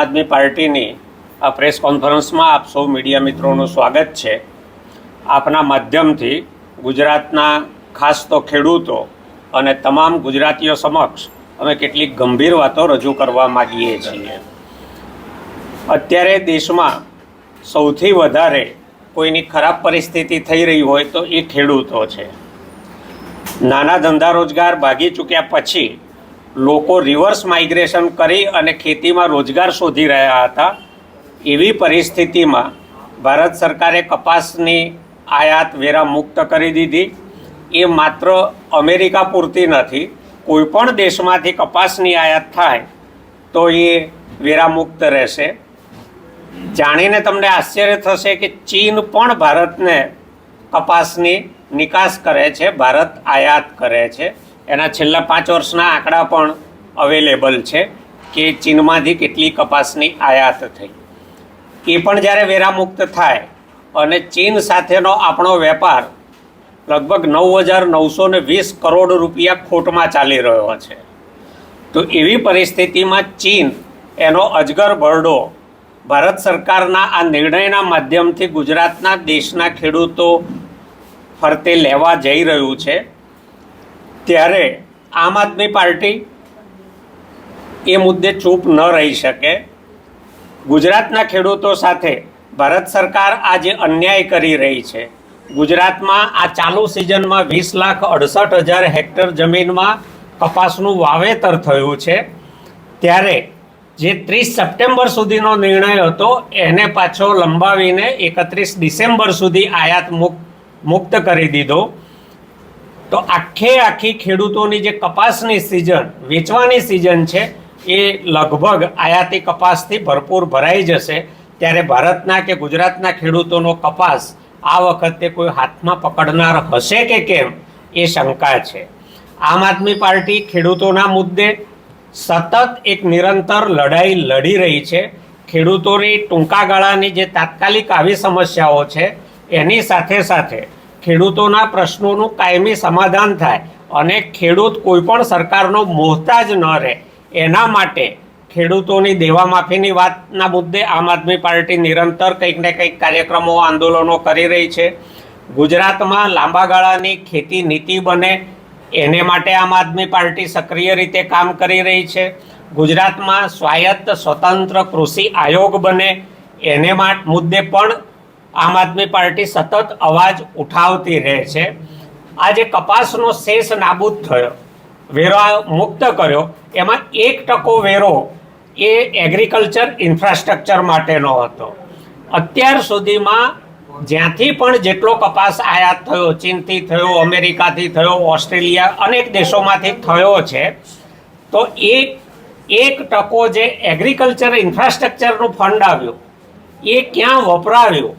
આદમી પાર્ટીની આ પ્રેસ કોન્ફરન્સમાં આપ સૌ મીડિયા મિત્રોનું સ્વાગત છે। આપના માધ્યમથી ગુજરાતના ખાસ તો ખેડૂતો અને તમામ ગુજરાતીઓ સમક્ષ અમે કેટલીક ગંભીર વાતો રજૂ કરવા માગીએ છીએ। અત્યારે દેશમાં સૌથી વધારે કોઈની ખરાબ પરિસ્થિતિ થઈ રહી હોય તો એ ખેડૂતો છે। નાના ધંધા રોજગાર ભાગી ચૂક્યા પછી લોકો રિવર્સ માઇગ્રેશન કરી અને ખેતીમાં રોજગાર શોધી રહ્યા હતા। એવી પરિસ્થિતિમાં ભારત સરકારે કપાસની આયાત વેરા મુક્ત કરી દીધી। એ માત્ર અમેરિકા પૂરતી નથી, કોઈપણ દેશમાંથી કપાસની આયાત થાય તો એ વેરા મુક્ત રહેશે। જાણીને તમને આશ્ચર્ય થશે કે ચીન પણ ભારતને કપાસની નિકાસ કરે છે, ભારત આયાત કરે છે। એના છેલ્લા 5 વર્ષના આંકડા પણ અવેલેબલ છે કે ચીનમાંથી કેટલી કપાસની આયાત થઈ। એ પણ જ્યારે વેરામુક્ત થાય અને ચીન સાથેનો આપણો વેપાર લગભગ 9,920 કરોડ રૂપિયા ખોટમાં ચાલી રહ્યો છે, તો એવી પરિસ્થિતિમાં ચીન એનો અજગર બરડો ભારત સરકારના આ નિર્ણયના માધ્યમથી ગુજરાતના દેશના ખેડૂતો ફરતે લેવા જઈ રહ્યું છે। ત્યારે આમ આદમી પાર્ટી એ મુદ્દે ચૂપ ન રહી શકે। ગુજરાતના ખેડૂતો સાથે ભારત સરકાર આ જે અન્યાય કરી રહી છે, ગુજરાતમાં આ ચાલુ સિઝનમાં 20,68,000 હેક્ટર જમીનમાં કપાસનું વાવેતર થયું છે, ત્યારે જે 30 સપ્ટેમ્બર સુધીનો નિર્ણય હતો એને પાછો લંબાવીને 31 ડિસેમ્બર સુધી આયાત મુક્ત કરી દીધો। તો આખી ખેડૂતોની જે કપાસની સિઝન, વેચવાની સિઝન છે, એ લગભગ આયાતી કપાસથી ભરપૂર ભરાઈ જશે। ત્યારે ભારતના કે ગુજરાતના ખેડૂતોનો કપાસ આ વખતે કોઈ હાથમાં પકડનાર હશે કે કેમ એ શંકા છે। આમ આદમી પાર્ટી ખેડૂતોના મુદ્દે સતત એક નિરંતર લડાઈ લડી રહી છે। ખેડૂતોની ટૂંકા ગાળાની જે તાત્કાલિક આવી સમસ્યાઓ છે એની સાથે સાથે ખેડૂતોના પ્રશ્નોનું કાયમી સમાધાન થાય અને ખેડૂત કોઈ પણ સરકારનો મોહતાજ ન રહે, એના માટે ખેડૂતોની દેવા માફીની વાતના મુદ્દે આમ આદમી પાર્ટી નિરંતર કંઈક ને કંઈક કાર્યક્રમો, આંદોલનો કરી રહી છે। ગુજરાતમાં લાંબા ગાળાની ખેતી નીતિ બને એને માટે આમ આદમી પાર્ટી સક્રિય રીતે કામ કરી રહી છે। ગુજરાતમાં સ્વાયત્ત સ્વતંત્ર કૃષિ આયોગ બને એને મુદ્દે પણ આમ આદમી પાર્ટી સતત અવાજ ઉઠાવતી રહે છે। આ જે કપાસનો શેષ નાબૂદ થયો, વેરો મુક્ત કર્યો, એમાં 1% વેરો એ એગ્રીકલ્ચર ઇન્ફ્રાસ્ટ્રક્ચર માટેનો હતો। અત્યાર સુધીમાં જ્યાંથી પણ જેટલો કપાસ આયાત થયો, ચીનથી થયો, અમેરિકાથી થયો, ઓસ્ટ્રેલિયા, અનેક દેશોમાંથી થયો છે, તો 1% જે એગ્રીકલ્ચર ઇન્ફ્રાસ્ટ્રક્ચરનું ફંડ આવ્યું એ ક્યાં વપરાયું,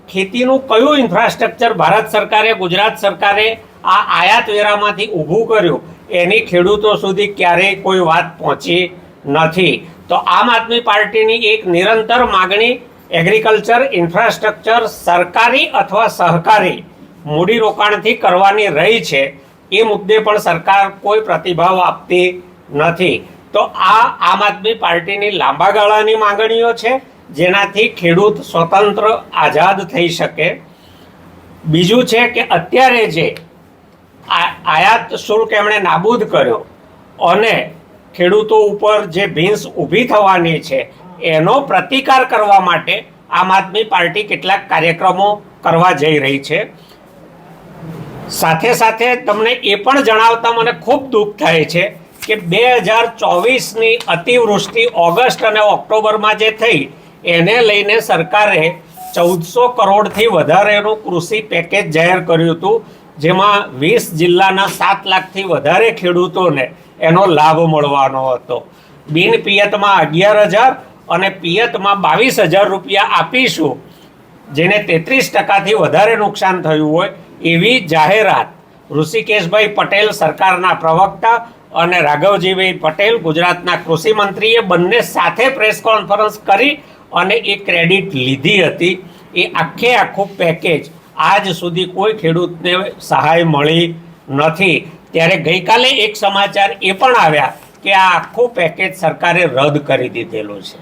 ખેતીનું કયું ઇન્ફ્રાસ્ટ્રક્ચર ભારત સરકારે, ગુજરાત સરકારે આ આયાત વેરામાંથી ઊભું કર્યું, એની ખેડૂતો સુધી ક્યારેય કોઈ વાત પહોંચી નથી। તો આમ આદમી પાર્ટીની એક નિરંતર માગણી એગ્રીકલ્ચર ઇન્ફ્રાસ્ટ્રક્ચર સરકારી અથવા સહકારી મૂડીરોકાણથી કરવાની રહી છે। એ મુદ્દે પણ સરકાર કોઈ પ્રતિભાવ આપતી નથી। તો આ આમ આદમી પાર્ટીની લાંબા ગાળાની માંગણીઓ છે, જેનાથી ખેડૂત સ્વતંત્ર આઝાદ થઈ શકે। બીજું છે કે અત્યારે જે આયાત શુલ્ક એમણે નાબૂદ કર્યો અને ખેડૂતો ઉપર જે ભીંસ ઊભી થવાની છે એનો પ્રતિકાર કરવા માટે આમ આદમી પાર્ટી કેટલાક કાર્યક્રમો કરવા જઈ રહી છે। સાથે સાથે તમને એ પણ જણાવતા મને ખૂબ દુઃખ થાય છે કે 2024ની અતિવૃષ્ટિ ઓગસ્ટ અને ઓક્ટોબરમાં જે થઈ એને લઈને સરકારે 1400 કરોડથી વધારેનું કૃષિ પેકેજ જાહેર કર્યું હતું, જેમાં 20 જિલ્લાના 7 લાખથી વધારે ખેડૂતોને એનો લાભ મળવાનો હતો। બિન પિયતમાં 11,000 અને પિયતમાં 22,000 રૂપિયા આપીશું, જેને 33%થી વધારે નુકસાન થયું હોય એવી જાહેરાત ઋષિકેશભાઈ પટેલ, સરકારના પ્રવક્તા, અને રાઘવજીભાઈ પટેલ, ગુજરાતના કૃષિ મંત્રીએ બંને સાથે પ્રેસ કોન્ફરન્સ કરી અને એ ક્રેડિટ લીધી હતી। એ આખું પેકેજ આજ સુધી કોઈ ખેડૂતને સહાય મળી નથી। ત્યારે ગઈકાલે એક સમાચાર એ પણ આવ્યા કે આ આખું પેકેજ સરકારે રદ કરી દીધેલું છે।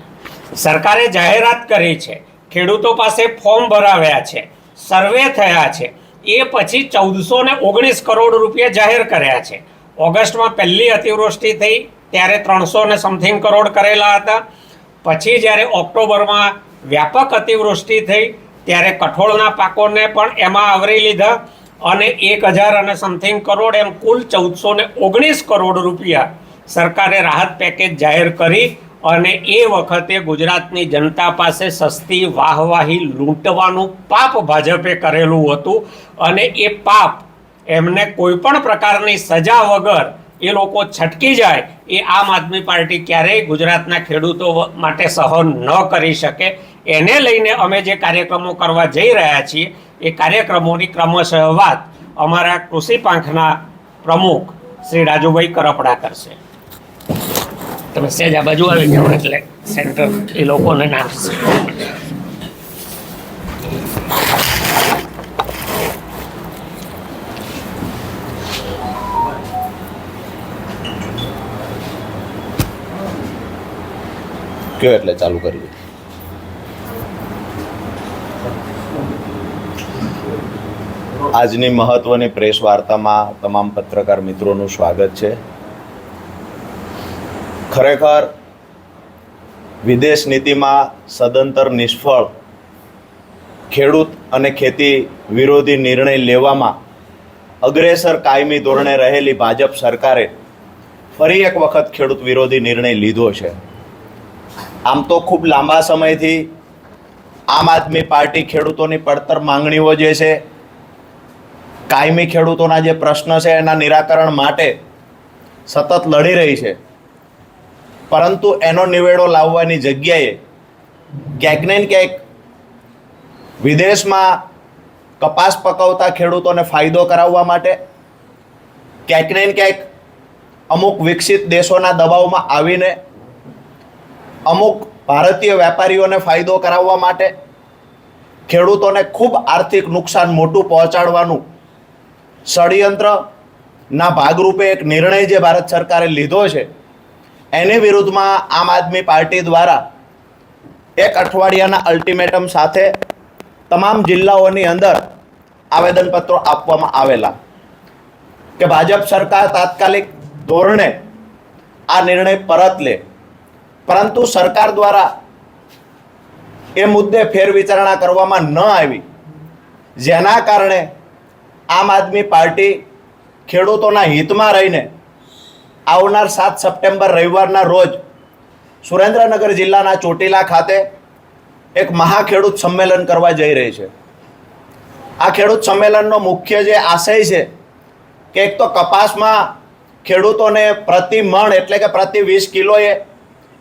સરકારે જાહેરાત કરી છે, ખેડૂતો પાસે ફોર્મ ભરાવ્યા છે, સર્વે થયા છે, એ પછી 1419 કરોડ રૂપિયા જાહેર કર્યા છે. ઓગસ્ટમાં પહેલી અતિવૃષ્ટિ થઈ ત્યારે 300 ને સમથિંગ કરોડ કરેલા હતા. પછી જ્યારે ઓક્ટોબરમાં વ્યાપક અતિવૃષ્ટિ થઈ ત્યારે કઠોળના પાકોને પણ એમાં આવરી લીધા અને 1000 અને સમથિંગ કરોડ, એમ કુલ 1419 કરોડ રૂપિયા સરકારે રાહત પેકેજ જાહેર કરી. અને એ વખતે ગુજરાતની જનતા પાસે સસ્તી વાહવાહી લૂંટવાનું પાપ ભાજપે કરેલું હતું અને એ પાપ એમને કોઈ પણ પ્રકારની સજા વગર એ લોકો છટકી જાય એ આમ આદમી પાર્ટી ક્યારેય ગુજરાતના ખેડૂતો માટે સહન ન કરી શકે. એને લઈને અમે જે કાર્યક્રમો કરવા જઈ રહ્યા છીએ એ કાર્યક્રમોની ક્રમશઃ વાત અમારા કૃષિ પાંખના પ્રમુખ શ્રી રાજુભાઈ કરપડા કરશે. તમે સહેજ આ બાજુ આવી જાઓ એટલે સેન્ટર એ લોકોને ના કયો એટલે ચાલુ કરી દો. આજની મહત્વની પ્રેસ વાર્તામાં તમામ પત્રકાર મિત્રોનું સ્વાગત છે. ખરેખર વિદેશ નીતિમાં સદંતર નિષ્ફળ ખેડૂત અને ખેતી વિરોધી નિર્ણય લેવામાં અગ્રેસર કાયમી ધોરણે રહેલી ભાજપ સરકારે ફરી એક વખત ખેડૂત વિરોધી નિર્ણય લીધો છે. આમ તો ખૂબ લાંબા સમયથી આમ આદમી પાર્ટી ખેડૂતોની પડતર માંગણીઓ જે છે, કાયમી ખેડૂતોના જે પ્રશ્ન છે એના નિરાકરણ માટે સતત લડી રહી છે. પરંતુ એનો નિવેડો લાવવાની જગ્યાએ ક્યાંક ને ક્યાંક વિદેશમાં કપાસ પકવતા ખેડૂતોને ફાયદો કરાવવા માટે, ક્યાંક ને ક્યાંક અમુક વિકસિત દેશોના દબાવમાં આવીને અમુક ભારતીય વેપારીઓને ફાયદો કરાવવા માટે, ખેડૂતોને ખૂબ આર્થિક નુકસાન મોટું પહોંચાડવાનું ષડયંત્રના ભાગરૂપે એક નિર્ણય જે ભારત સરકારે લીધો છે એની વિરુદ્ધમાં આમ આદમી પાર્ટી દ્વારા એક અઠવાડિયાના અલ્ટિમેટમ સાથે તમામ જિલ્લાઓની અંદર આવેદનપત્રો આપવામાં આવેલા કે ભાજપ સરકાર તાત્કાલિક ધોરણે આ નિર્ણય પરત લે. પરંતુ સરકાર દ્વારા એ મુદ્દે ફેરવિચારણા કરવામાં ન આવી, જેના કારણે આમ આદમી પાર્ટી ખેડૂતોના હિતમાં રહીને આવનાર 7 સપ્ટેમ્બર રવિવારના રોજ સુરેન્દ્રનગર જિલ્લાના ચોટીલા ખાતે એક મહાખેડૂત સંમેલન કરવા જઈ રહી છે. આ ખેડૂત સંમેલનનો મુખ્ય જે આશય છે કે એક તો કપાસમાં ખેડૂતોને પ્રતિ મણ એટલે કે પ્રતિ 20 કિલોએ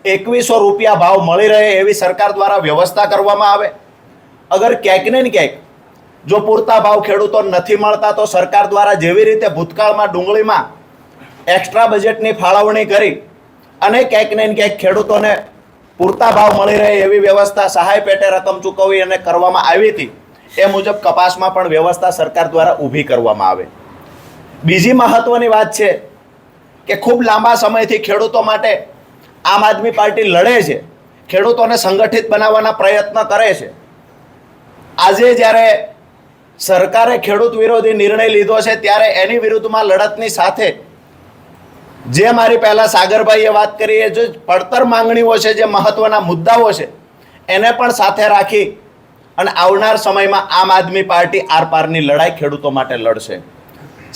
2100 રૂપિયા ભાવ મળી રહે એવી સરકાર દ્વારા વ્યવસ્થા કરવામાં આવે. અગર ક્યાંક ને ક્યાંક જો પૂરતા ભાવ ખેડૂતો નથી મળતા તો સરકાર દ્વારા જેવી રીતે ભૂતકાળમાં ડુંગળીમાં એક્સ્ટ્રા બજેટની ફાળવણી કરી અને ક્યાંક ને ક્યાંક ખેડૂતોને પૂરતા ભાવ મળી રહે એવી વ્યવસ્થા સહાય પેટે રકમ ચૂકવી અને કરવામાં આવી હતી, એ મુજબ કપાસમાં પણ વ્યવસ્થા સરકાર દ્વારા ઊભી કરવામાં આવે. બીજી મહત્વની વાત છે કે ખૂબ લાંબા સમયથી ખેડૂતો માટે આમ આદમી પાર્ટી લડે છે, ખેડૂતોને સંગઠિત બનાવવાના પ્રયત્ન કરે છે. આજે જ્યારે સરકારે ખેડૂત વિરોધી નિર્ણય લીધો છે ત્યારે એની વિરુદ્ધમાં લડતની સાથે જે મારી પહેલા સાગરભાઈએ વાત કરી એ જે પડતર માંગણીઓ છે, જે મહત્વના મુદ્દાઓ છે, એને પણ સાથે રાખી અને આવનાર સમયમાં આમ આદમી પાર્ટી આરપારની લડાઈ ખેડૂતો માટે લડશે.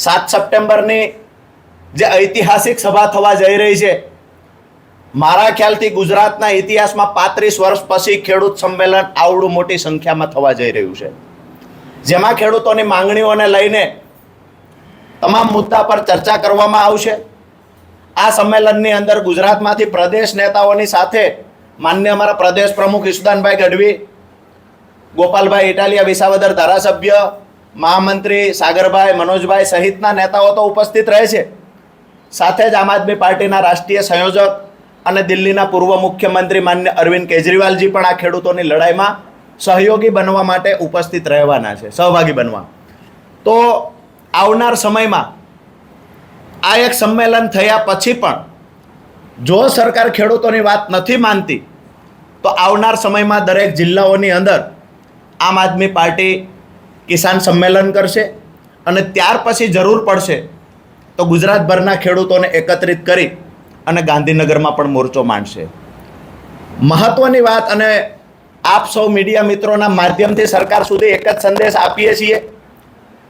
7 સપ્ટેમ્બરની જે ઐતિહાસિક સભા થવા જઈ રહી છે, મારા ખ્યાલથી ગુજરાતના ઇતિહાસમાં 35 વર્ષ પછી ખેડૂત સંમેલન આવડું મોટી સંખ્યામાં થવા જઈ રહ્યું છે, જેમાં ખેડૂતોની માંગણીઓને લઈને તમામ મુદ્દા પર ચર્ચા કરવામાં આવશે. આ સંમેલનની અંદર ગુજરાતમાંથી પ્રદેશ નેતાઓની સાથે માન્ય અમારા પ્રદેશ પ્રમુખ ઈશુદાનભાઈ ગઢવી, ગોપાલભાઈ ઇટાલિયા વિસાવદર ધારાસભ્ય, મહામંત્રી સાગરભાઈ, મનોજભાઈ સહિતના નેતાઓ તો ઉપસ્થિત રહે છે. સાથે જ આમ આદમી પાર્ટીના રાષ્ટ્રીય સંયોજક અને દિલ્હીના પૂર્વ મુખ્યમંત્રી માન્ય અરવિંદ કેજરીવાલજી પણ આ ખેડૂતોની લડાઈમાં સહયોગી બનવા માટે ઉપસ્થિત રહેવાના છે, સહભાગી બનવા. તો આવનાર સમયમાં આ એક સંમેલન થયા પછી પણ જો સરકાર ખેડૂતોની વાત નથી માનતી તો આવનાર સમયમાં દરેક જિલ્લાઓની અંદર આમ આદમી પાર્ટી કિસાન સંમેલન કરશે અને ત્યાર પછી જરૂર પડશે તો ગુજરાતભરના ખેડૂતોને એકત્રિત કરી અને ગાંધીનગરમાં પણ મોરચો માંડશે. મહત્વની વાત, અને આપ સૌ મીડિયા મિત્રોના માધ્યમથી સરકાર સુધી એક જ સંદેશ આપીએ છીએ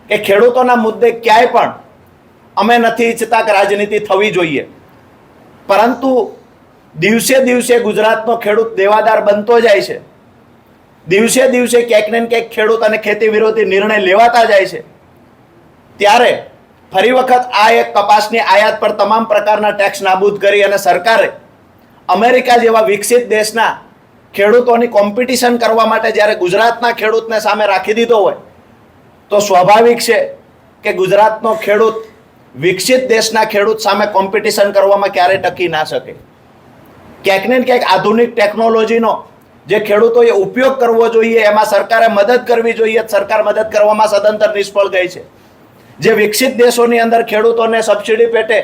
કે ખેડૂતોના મુદ્દે ક્યાંય પણ અમે નથી ઈચ્છતા કે રાજનીતિ થવી જોઈએ, પરંતુ દિવસે દિવસે ગુજરાતનો ખેડૂત દેવાદાર બનતો જાય છે. દિવસે દિવસે ક્યાંક ને ક્યાંક ખેડૂત અને ખેતી વિરોધી નિર્ણય લેવાતા જાય છે. ત્યારે ફરી વખત આ એક કપાસની આયાત પર તમામ પ્રકારના ટેક્સ નાબૂદ કરી અને સરકારે અમેરિકા જેવા વિકસિત દેશના ખેડૂતોની કોમ્પિટિશન કરવા માટે જ્યારે ગુજરાતના ખેડૂતને સામે રાખી દીધો હોય તો સ્વાભાવિક છે કે ગુજરાતનો ખેડૂત વિકસિત દેશના ખેડૂત સામે કોમ્પિટિશન કરવામાં ક્યારેય ટકી ના શકે. ક્યાંક ને ક્યાંક આધુનિક ટેકનોલોજીનો જે ખેડૂતોએ ઉપયોગ કરવો જોઈએ એમાં સરકારે મદદ કરવી જોઈએ. સરકાર મદદ કરવામાં સદંતર નિષ્ફળ ગઈ છે. જે વિકસિત દેશોની અંદર ખેડૂતોને સબસિડી પેટે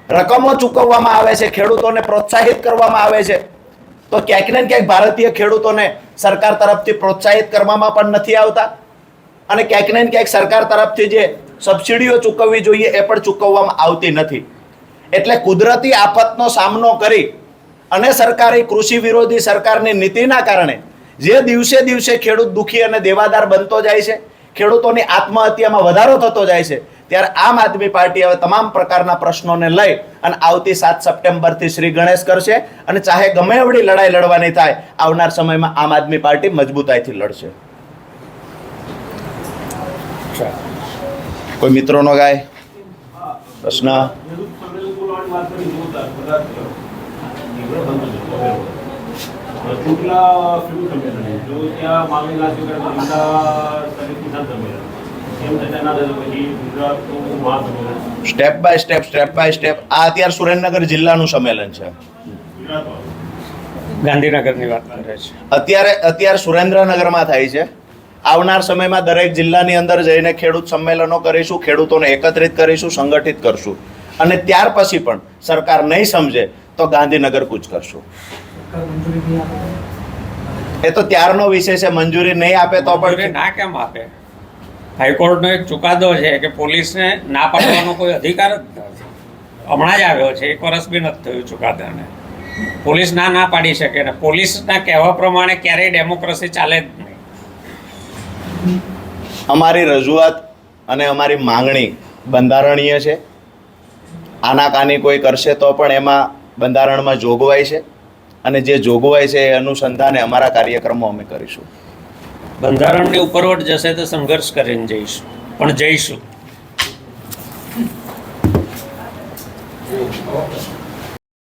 રકમો ચૂકવવામાં આવે છે, ખેડૂતોને પ્રોત્સાહિત કરવામાં આવે છે, તો ક્યાંક ને ક્યાંક ભારતીય ખેડૂતોને સરકાર તરફથી પ્રોત્સાહિત કરવામાં પણ નથી આવતા અને ક્યાંક ને ક્યાંક સરકાર તરફથી જે સબસિડીઓ ચૂકવવી જોઈએ એ પણ ચૂકવવામાં આવતી નથી. એટલે કુદરતી આફતનો સામનો કરી અને સરકારી કૃષિ વિરોધી સરકારની નીતિના કારણે જે દિવસે દિવસે ખેડૂત દુઃખી અને દેવાદાર બનતો જાય છે, ખેડૂતોની આત્મહત્યામાં વધારો થતો જાય છે, ત્યારે આમ આદમી પાર્ટી હવે તમામ પ્રકારના પ્રશ્નોને લઈ અને આવતી 7 સપ્ટેમ્બરથી શ્રી ગણેશ કરશે અને ચાહે ગમે એવડી લડાઈ લડવાની થાય, આવનાર સમયમાં આમ આદમી પાર્ટી મજબૂતાઈથી લડશે. કોઈ મિત્રોનો ગાય પ્રશ્ન? સ્ટેપ બાય સ્ટેપ આ અત્યારે સુરેન્દ્રનગર જિલ્લાનું સંમેલન છે. ગાંધીનગરની વાત કરે છે. અત્યારે સુરેન્દ્રનગરમાં થાય છે. આવનાર સમયમાં દરેક જિલ્લાની અંદર જઈને ખેડૂત સંમેલનો કરીશું, ખેડૂતોને એકત્રિત કરીશું, સંગઠિત કરશું અને ત્યાર પછી પણ સરકાર નહીં સમજે તો ગાંધીનગર કૂચ કરશું. એ તો ત્યારનો વિષય છે. મંજૂરી નહીં આપે તો પણ ના કેમ આપે? હાઈકોર્ટનો એક ચુકાદો છે કે પોલીસને ના પાડવાનો કોઈ અધિકાર જ નથી. હમણાં જ આવ્યો છે, 1 વર્ષ બી નથી થયું ચુકાદાને. પોલીસ ના પાડી શકે ને પોલીસના કહેવા પ્રમાણે ક્યારેય ડેમોક્રેસી ચાલે જ નહીં. અમારી રજૂઆત અને અમારી માંગણી બંધારણીય છે. આનાકાની કોઈ કરશે તો પણ એમાં બંધારણમાં જોગવાઈ છે અને જે જોગવાઈ છે એ અનુસંધાને અમારા કાર્યક્રમો અમે કરીશું. બંધારણની ઉપરવટ જશે તો સંઘર્ષ કરીને જઈશું, પણ જઈશું.